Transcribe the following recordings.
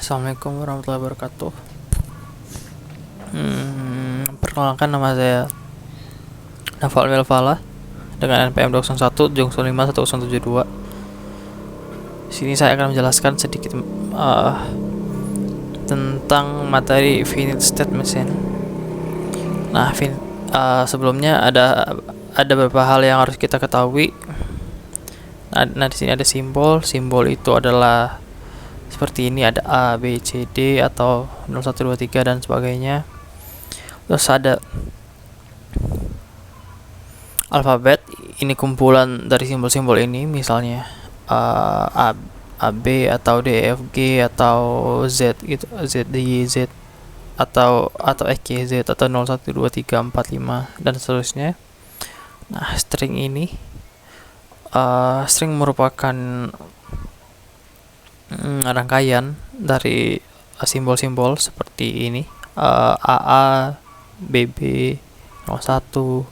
Assalamualaikum warahmatullahi wabarakatuh. Perkenalkan, nama saya Naval Melvala dengan NPM 201 Jungsun 5 1072. Sini saya akan menjelaskan sedikit tentang materi finite state machine. Nah, sebelumnya ada beberapa hal yang harus kita ketahui. Nah, di sini ada simbol. Simbol itu adalah seperti ini, ada A, B, C, D atau 0, 1, 2, 3 dan sebagainya. Terus ada alfabet, ini kumpulan dari simbol-simbol ini, misalnya A, B atau D, F, G atau Z gitu, Z, D, Y, Z atau X, Y, Z atau 0, 1, 2, 3, 4, 5 dan seterusnya. Nah, string ini string merupakan rangkaian dari simbol-simbol seperti ini, AA, BB, 01,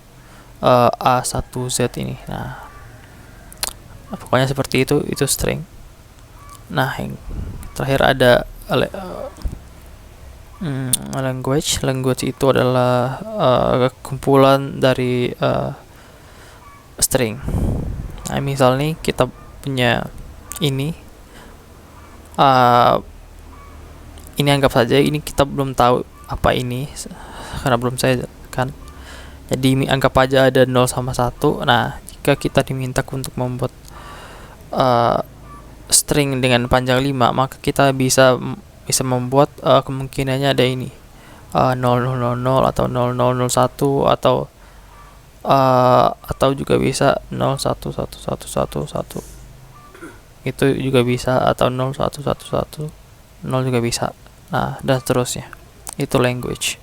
A1Z ini. Nah, pokoknya seperti itu string. Nah, yang terakhir ada language. Language itu adalah kumpulan dari string. Nah, misal nih kita punya ini anggap saja ini kita belum tahu apa ini karena belum saya kan. Jadi anggap aja ada 0 sama 1. Nah, jika kita diminta untuk membuat string dengan panjang 5, maka kita bisa membuat kemungkinannya ada ini 0000 atau 0001 atau juga bisa 011111. Itu juga bisa, atau 011110 juga bisa. Nah, dan seterusnya. Itu language.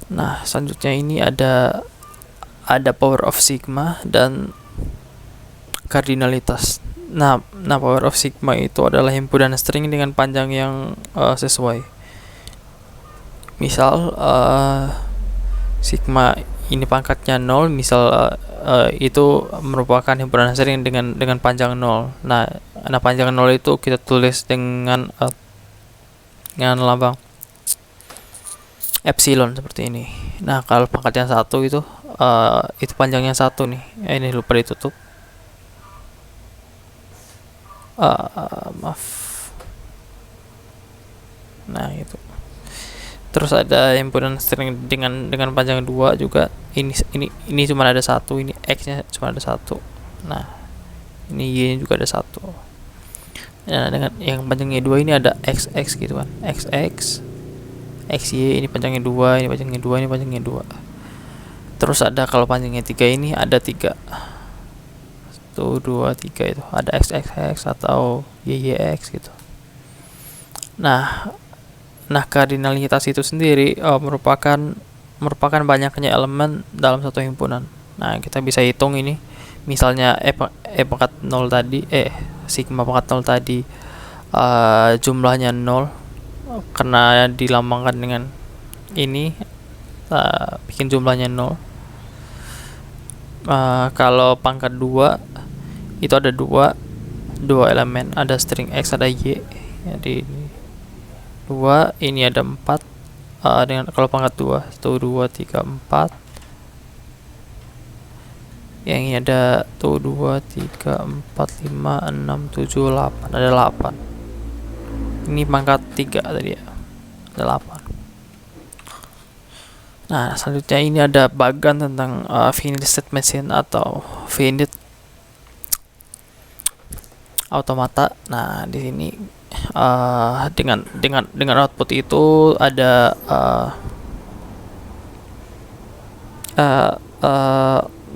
Nah, selanjutnya ini ada power of sigma dan kardinalitas. Nah, power of sigma itu adalah himpunan string dengan panjang yang sesuai. Misal sigma ini pangkatnya 0, misal itu merupakan himpunan string dengan panjang 0. Nah, panjang 0 itu kita tulis dengan lambang epsilon seperti ini. Nah, kalau pangkatnya 1 itu panjangnya 1 nih. Ini lupa ditutup. Maaf. Nah, itu. Terus ada himpunan string dengan panjang 2 juga. Ini cuma ada 1, ini X-nya cuma ada 1. Nah, ini Y-nya juga ada 1. Nah, dengan yang panjangnya 2 ini ada XX gitu kan. XX, XY, ini panjangnya 2, ini panjangnya 2, ini panjangnya 2. Terus ada kalau panjangnya 3 ini ada 3. 1, 2, 3 itu. Ada XXX atau YYX gitu. Nah, kardinalitas itu sendiri merupakan banyaknya elemen dalam satu himpunan. Nah, kita bisa hitung ini. Misalnya pangkat 0 tadi, sigma pangkat 0 tadi jumlahnya 0 karena dilambangkan dengan ini, bikin jumlahnya 0. Kalau pangkat 2 itu ada 2 elemen, ada string X, ada Y. Jadi 2, ini ada 4 dengan kalau pangkat 2 1, 2, 3, 4. Yang ini ada 1, 2, 3, 4, 5, 6, 7, 8. Ada 8. Ini pangkat 3 tadi ya. Ada 8. Nah, selanjutnya ini ada bagan tentang finite state machine atau finite automata. Nah, di sini dengan output itu ada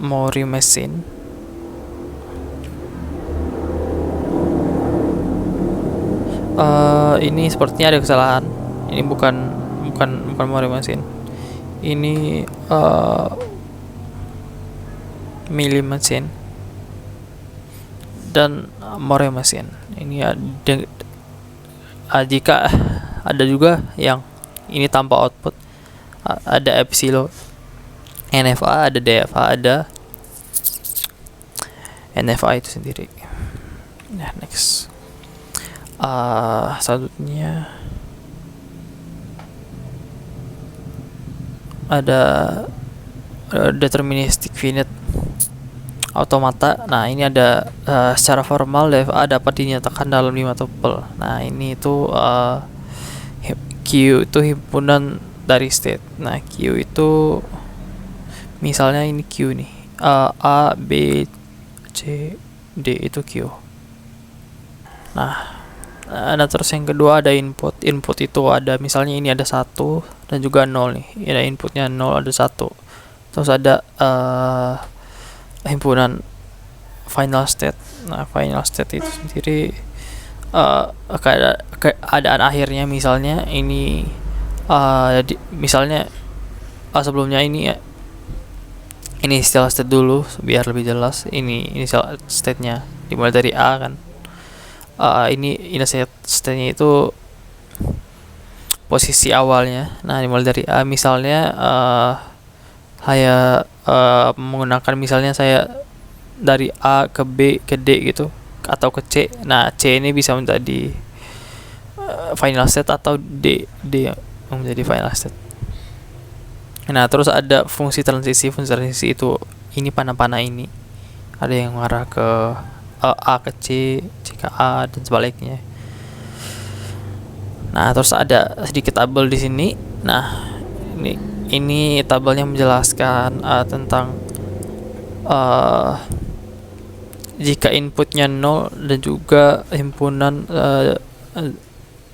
Mori machine. Ini sepertinya ada kesalahan. Ini bukan Mori machine. Ini Mili machine dan Mori machine. Ini jika ada juga yang ini tanpa output, ada epsilon, NFA, ada DFA, ada NFA itu sendiri. Nah, next Selanjutnya ada deterministic finite automata. Nah, ini ada secara formal dapat dinyatakan dalam 5 tuple. Nah, ini itu Q itu himpunan dari state. Nah, Q itu misalnya ini Q nih, A, B, C, D itu Q. Nah, terus yang kedua ada input. Input itu ada misalnya ini ada 1 dan juga 0 nih. Ada inputnya 0, ada 1. Terus ada himpunan final state. Nah, final state itu sendiri keadaan akhirnya, misalnya ini misalnya sebelumnya ini initial state dulu biar lebih jelas. Ini initial state-nya dimulai dari A kan. Ini initial state-nya itu posisi awalnya. Nah, dimulai dari A. Misalnya saya menggunakan misalnya saya dari A ke B ke D gitu atau ke C. Nah, C ini bisa menjadi final state atau D yang menjadi final state. Nah, terus ada fungsi transisi. Fungsi transisi itu ini panah-panah ini ada yang mengarah ke A ke C, C ke A dan sebaliknya. Nah, terus ada sedikit tabel di sini. Nah, ini tabelnya menjelaskan tentang jika inputnya 0 dan juga himpunan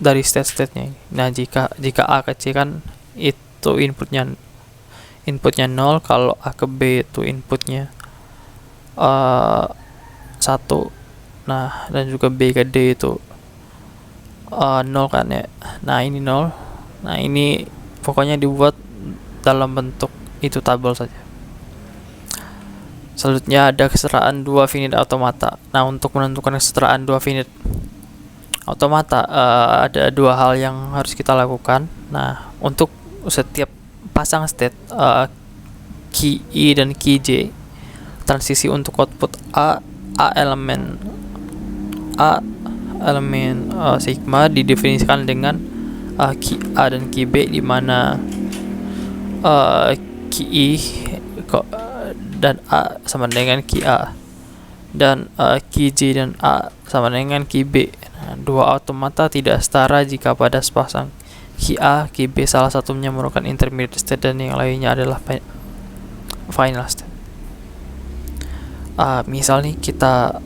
dari state-statenya. Nah, jika A ke C kan itu inputnya 0, kalau A ke B itu inputnya 1. Nah, dan juga B ke D itu 0 kan ya. Nah, ini 0. Nah, ini pokoknya dibuat dalam bentuk itu tabel saja. Selanjutnya ada kesetaraan 2 finite automata. Nah, untuk menentukan kesetaraan 2 finite automata ada 2 hal yang harus kita lakukan. Nah, untuk setiap pasang state key I dan key J, transisi untuk output A elemen sigma didefinisikan dengan key A dan key B, di mana key I dan A sama dengan key A dan key J dan A sama dengan key B. Nah, 2 automata tidak setara jika pada sepasang key A, key B salah satunya merupakan intermediate state dan yang lainnya adalah final state. Misal nih kita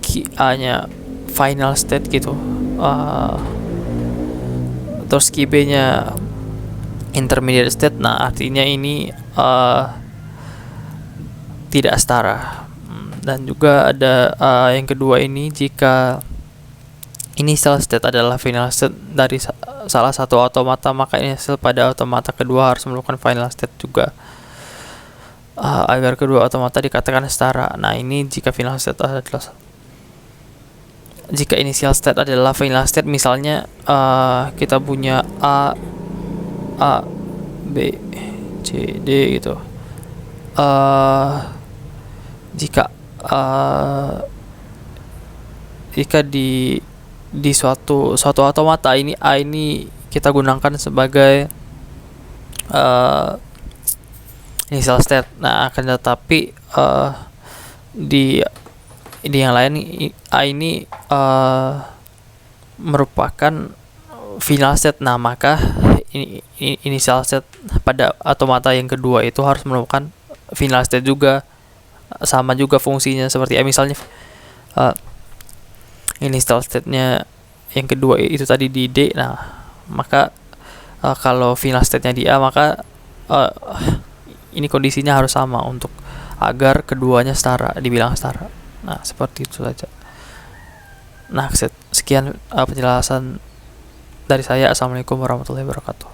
key A-nya final state gitu, terus key B-nya intermediate state. Nah, artinya ini tidak setara. Dan juga ada yang kedua ini, jika initial state adalah final state dari salah satu automata, maka initial pada automata kedua harus melakukan final state juga agar kedua automata dikatakan setara. Nah, ini jika final state adalah initial state adalah final state, misalnya kita punya A, B, C, D gitu. Jika di suatu automata ini A ini kita gunakan sebagai initial state. Nah, akan tetapi di yang lain A ini merupakan final state. Nah, maka initial state pada automata yang kedua itu harus merupakan final state juga, sama juga fungsinya seperti misalnya initial state-nya yang kedua itu tadi di D. Nah, maka kalau final state-nya di A, maka ini kondisinya harus sama untuk agar keduanya setara, dibilang setara. Nah, seperti itu saja. Nah, sekian penjelasan dari saya. Assalamualaikum warahmatullahi wabarakatuh.